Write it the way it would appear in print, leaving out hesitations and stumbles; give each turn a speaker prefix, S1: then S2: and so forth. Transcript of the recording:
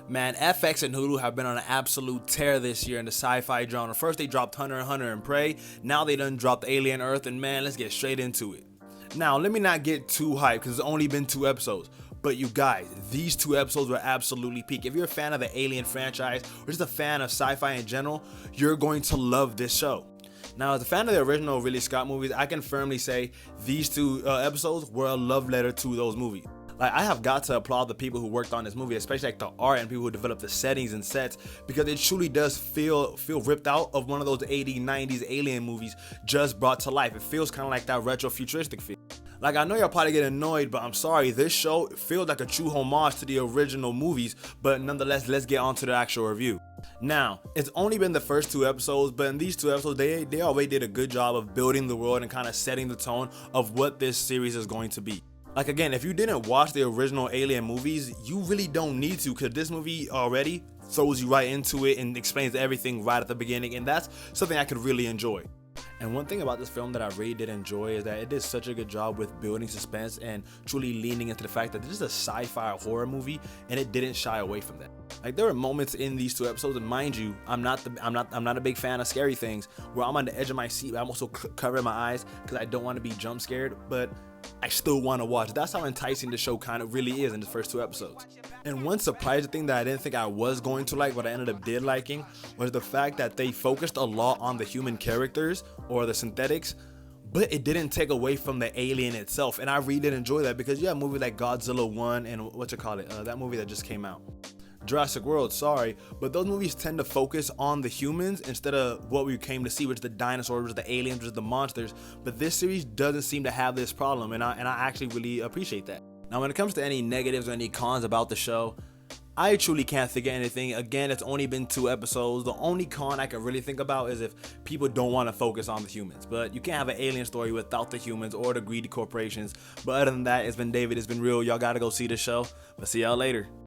S1: Man, FX and Hulu have been on an absolute tear this year in the sci-fi genre. First they dropped Hunter x Hunter and Prey, now they done dropped Alien Earth, and man, let's get straight into it. Now, let me not get too hyped because it's only been 2 episodes. But you guys, these 2 episodes were absolutely peak. If you're a fan of the Alien franchise or just a fan of sci-fi in general, you're going to love this show. Now, as a fan of the original Ridley Scott movies, I can firmly say these 2 episodes were a love letter to those movies. Like, I have got to applaud the people who worked on this movie, especially like the art and people who developed the settings and sets, because it truly does feel ripped out of one of those 80s, 90s Alien movies just brought to life. It feels kind of like that retro futuristic feel. Like, I know y'all probably get annoyed, but I'm sorry, this show feels like a true homage to the original movies, but nonetheless, let's get on to the actual review. Now, it's only been the first 2 episodes, but in these 2 episodes, they already did a good job of building the world and kind of setting the tone of what this series is going to be. Like, again, if you didn't watch the original Alien movies, you really don't need to, because this movie already throws you right into it and explains everything right at the beginning, and that's something I could really enjoy. And one thing about this film that I really did enjoy is that it did such a good job with building suspense and truly leaning into the fact that this is a sci-fi horror movie, and it didn't shy away from that. Like, there were moments in these 2 episodes, and mind you, I'm not a big fan of scary things, where I'm on the edge of my seat, but I'm also covering my eyes because I don't want to be jump scared, but I still want to watch. That's how enticing the show kind of really is in the first 2 episodes. And one surprising thing that I didn't think I was going to like, but I ended up liking, was the fact that they focused a lot on the human characters or the synthetics, but it didn't take away from the alien itself. And I really did enjoy that, because you have movies like Godzilla 1 and that movie that just came out, Jurassic World, but those movies tend to focus on the humans instead of what we came to see, which is the dinosaurs, which is the aliens, which is the monsters. But this series doesn't seem to have this problem, and I actually really appreciate that. Now, when it comes to any negatives or any cons about the show, I truly can't think of anything. Again, it's only been 2 episodes. The only con I can really think about is if people don't want to focus on the humans. But you can't have an alien story without the humans or the greedy corporations. But other than that, it's been David, it's been real. Y'all gotta go see the show. But see y'all later.